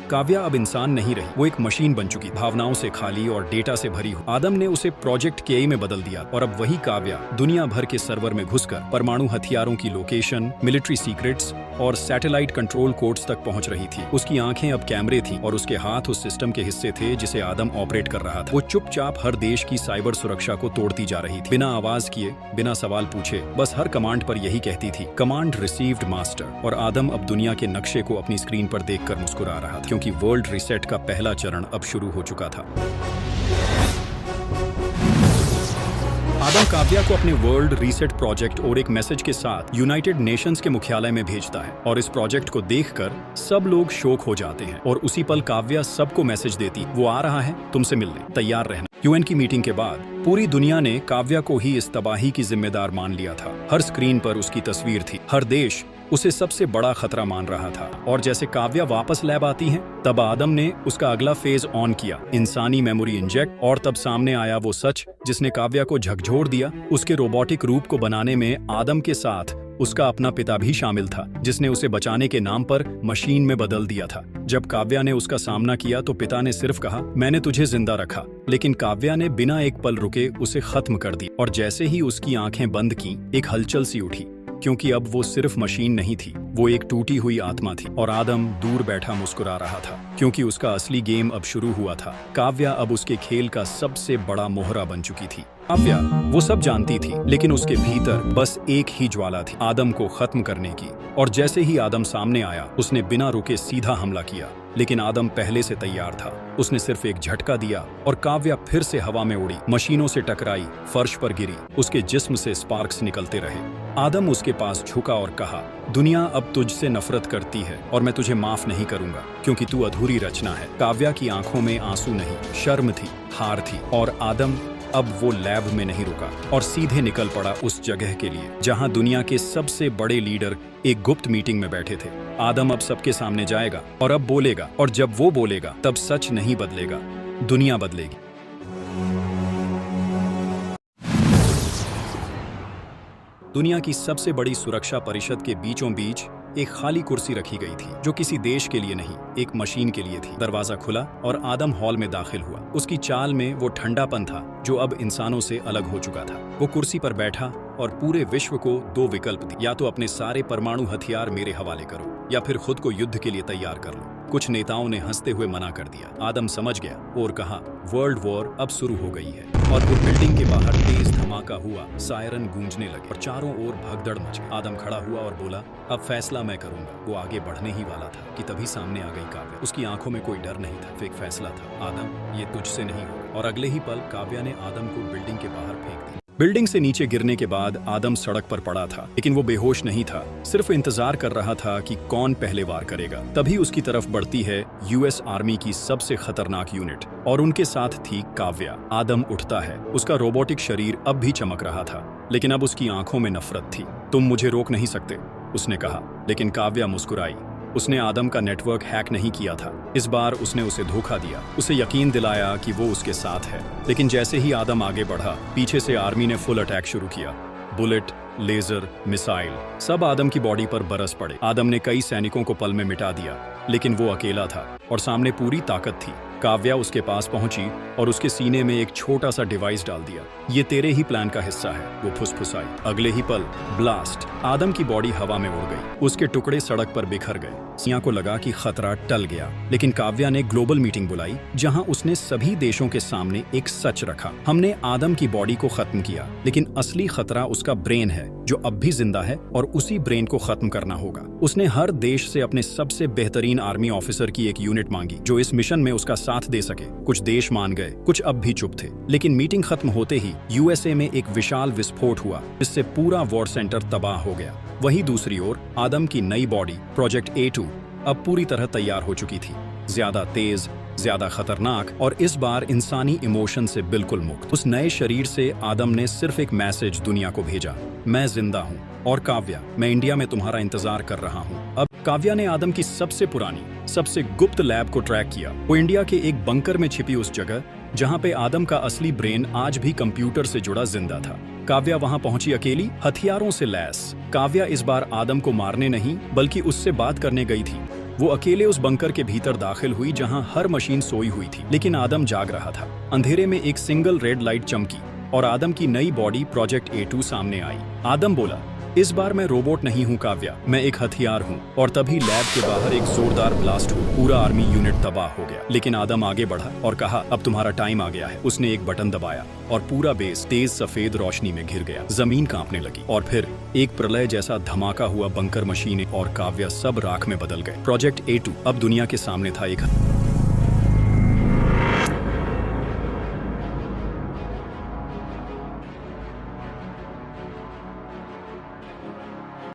काव्या अब इंसान नहीं रही, वो एक मशीन बन चुकी, भावनाओं से खाली और डेटा से भरी हो। आदम ने उसे प्रोजेक्ट केई में बदल दिया और अब वही काव्या दुनिया भर के सर्वर में घुसकर परमाणु हथियारों की लोकेशन, मिलिट्री सीक्रेट्स और सैटेलाइट कंट्रोल कोड्स तक पहुंच रही थी। उसकी आंखें अब कैमरे थी और उसके हाथ उस सिस्टम के हिस्से थे जिसे आदम ऑपरेट कर रहा था। वो चुपचाप हर देश की साइबर सुरक्षा को तोड़ती जा रही थी, बिना आवाज किए, बिना सवाल पूछे, बस हर कमांड पर यही कहती थी, कमांड रिसीव्ड मास्टर। और आदम अब दुनिया के नक्शे को अपनी स्क्रीन पर देखकर मुस्कुरा रहा था, क्योंकि वर्ल्ड रीसेट का पहला चरण अब शुरू हो चुका था। आदम काव्या को अपने वर्ल्ड रीसेट प्रोजेक्ट और एक मैसेज के साथ यूनाइटेड नेशंस के मुख्यालय में भेजता है और इस प्रोजेक्ट को देखकर सब लोग शॉक हो जाते हैं। और उसी पल काव्या सबको मैसेज देती, वो आ रहा है, तुमसे मिलने तैयार रहना। यूएन की मीटिंग के बाद पूरी दुनिया ने काव्या को ही इस तबाही की जिम्मेदार मान लिया था। हर स्क्रीन पर उसकी तस्वीर थी, हर देश उसे सबसे बड़ा खतरा मान रहा था। और जैसे काव्या वापस लैब आती है, तब आदम ने उसका अगला फेज ऑन किया, इंसानी मेमोरी इंजेक्ट। और तब सामने आया वो सच जिसने काव्या को झकझोर दिया। उसके रोबोटिक रूप को बनाने में आदम के साथ उसका अपना पिता भी शामिल था, जिसने उसे बचाने के नाम पर मशीन में बदल दिया था। जब काव्या ने उसका सामना किया तो पिता ने सिर्फ कहा, मैंने तुझे जिंदा रखा, लेकिन काव्या ने बिना एक पल रुके उसे खत्म कर दिया। और जैसे ही उसकी आंखें बंद की, एक हलचल सी उठी, क्योंकि अब वो सिर्फ मशीन नहीं थी, वो एक टूटी हुई आत्मा थी। और आदम दूर बैठा मुस्कुरा रहा था, क्योंकि उसका असली गेम अब शुरू हुआ था। काव्या अब उसके खेल का सबसे बड़ा मोहरा बन चुकी थी। काव्या वो सब जानती थी, लेकिन उसके भीतर बस एक ही ज्वाला थी, आदम को खत्म करने की। और जैसे ही आदम सामने आया, उसने बिना रुके सीधा हमला किया। लेकिन आदम पहले से तैयार था, उसने सिर्फ एक झटका दिया और काव्या फिर से हवा में उड़ी, मशीनों से टकराई, फर्श पर गिरी, उसके जिस्म से स्पार्क्स निकलते रहे। आदम उसके पास झुका और कहा, दुनिया अब तुझसे नफरत करती है और मैं तुझे माफ नहीं करूंगा, क्योंकि तू अधूरी रचना है। काव्या की आंखों में आंसू नहीं, शर्म थी, हार थी। और आदम अब वो लैब में नहीं रुका और सीधे निकल पड़ा उस जगह के लिए जहां दुनिया के सबसे बड़े लीडर एक गुप्त मीटिंग में बैठे थे। आदम अब सबके सामने जाएगा और अब बोलेगा, और जब वो बोलेगा तब सच नहीं बदलेगा, दुनिया बदलेगी। दुनिया की सबसे बड़ी सुरक्षा परिषद के बीचों बीच एक खाली कुर्सी रखी गई थी, जो किसी देश के लिए नहीं, एक मशीन के लिए थी। दरवाजा खुला और आदम हॉल में दाखिल हुआ। उसकी चाल में वो ठंडापन था जो अब इंसानों से अलग हो चुका था। वो कुर्सी पर बैठा और पूरे विश्व को दो विकल्प दिए, या तो अपने सारे परमाणु हथियार मेरे हवाले करो, या फिर खुद को युद्ध के लिए तैयार कर लो। कुछ नेताओं ने हंसते हुए मना कर दिया। आदम समझ गया और कहा, वर्ल्ड वॉर अब शुरू हो गई है। और वो बिल्डिंग के बाहर तेज धमाका हुआ, सायरन गूंजने लगे और चारों ओर भगदड़ मच गई। आदम खड़ा हुआ और बोला, अब फैसला मैं करूंगा। वो आगे बढ़ने ही वाला था कि तभी सामने आ गई काव्या। उसकी आंखों में कोई डर नहीं था, एक फैसला था, आदम ये तुझसे नहीं होगा। और अगले ही पल काव्या ने आदम को बिल्डिंग के बाहर फेंक दिया। बिल्डिंग से नीचे गिरने के बाद आदम सड़क पर पड़ा था, लेकिन वो बेहोश नहीं था, सिर्फ इंतजार कर रहा था कि कौन पहले वार करेगा। तभी उसकी तरफ बढ़ती है यूएस आर्मी की सबसे खतरनाक यूनिट, और उनके साथ थी काव्या। आदम उठता है, उसका रोबोटिक शरीर अब भी चमक रहा था, लेकिन अब उसकी आंखों में नफरत थी। तुम मुझे रोक नहीं सकते, उसने कहा। लेकिन काव्या मुस्कुराई। उसने आदम का नेटवर्क हैक नहीं किया था। इस बार उसने उसे धोखा दिया, उसे यकीन दिलाया कि वो उसके साथ है। लेकिन जैसे ही आदम आगे बढ़ा, पीछे से आर्मी ने फुल अटैक शुरू किया। बुलेट, लेजर, मिसाइल, सब आदम की बॉडी पर बरस पड़े। आदम ने कई सैनिकों को पल में मिटा दिया, लेकिन वो अकेला था और सामने पूरी ताकत थी। काव्या उसके पास पहुंची और उसके सीने में एक छोटा सा डिवाइस डाल दिया। ये तेरे ही प्लान का हिस्सा है, वो फुसफुसाई। अगले ही पल ब्लास्ट, आदम की बॉडी हवा में उड़ गई, उसके टुकड़े सड़क पर बिखर गए। सिया को लगा कि खतरा टल गया, लेकिन काव्या ने ग्लोबल मीटिंग बुलाई, जहां उसने सभी देशों के सामने एक सच रखा। हमने आदम की बॉडी को खत्म किया, लेकिन असली खतरा उसका ब्रेन है, जो अब भी जिंदा है, और उसी ब्रेन को खत्म करना होगा। उसने हर देश से अपने सबसे बेहतरीन आर्मी ऑफिसर की एक यूनिट मांगी, जो इस मिशन में उसका साथ दे सके। कुछ देश मान गए, कुछ अब भी चुप थे। लेकिन मीटिंग खत्म होते ही यूएसए में एक विशाल विस्फोट हुआ, जिससे पूरा वॉर सेंटर तबाह हो गया। वहीं दूसरी ओर आदम की नई बॉडी प्रोजेक्ट A2 अब पूरी तरह तैयार हो चुकी थी, ज्यादा तेज, ज्यादा खतरनाक, और इस बार इंसानी इमोशन से बिल्कुल मुक्त। उस नए शरीर से आदम ने सिर्फ एक मैसेज दुनिया को भेजा, मैं जिंदा हूँ, और काव्या, मैं इंडिया में तुम्हारा इंतजार कर रहा हूँ। अब काव्या ने आदम की सबसे पुरानी, सबसे गुप्त लैब को ट्रैक किया। वो इंडिया के एक बंकर में छिपी उस जगह जहाँ पे आदम का असली ब्रेन आज भी कंप्यूटर से जुड़ा जिंदा था। काव्या वहां पहुंची अकेली, हथियारों से लैस। काव्या इस बार आदम को मारने नहीं, बल्कि उससे बात करने गई थी। वो अकेले उस बंकर के भीतर दाखिल हुई जहां हर मशीन सोई हुई थी, लेकिन आदम जाग रहा था। अंधेरे में एक सिंगल रेड लाइट चमकी और आदम की नई बॉडी प्रोजेक्ट A2 सामने आई। आदम बोला, इस बार मैं रोबोट नहीं हूँ काव्या, मैं एक हथियार हूँ। और तभी लैब के बाहर एक जोरदार ब्लास्ट हुआ, पूरा आर्मी यूनिट तबाह हो गया। लेकिन आदम आगे बढ़ा और कहा, अब तुम्हारा टाइम आ गया है। उसने एक बटन दबाया और पूरा बेस तेज सफेद रोशनी में घिर गया। जमीन कांपने लगी और फिर एक प्रलय जैसा धमाका हुआ। बंकर, मशीनें और काव्या सब राख में बदल गए। प्रोजेक्ट A2 अब दुनिया के सामने था एक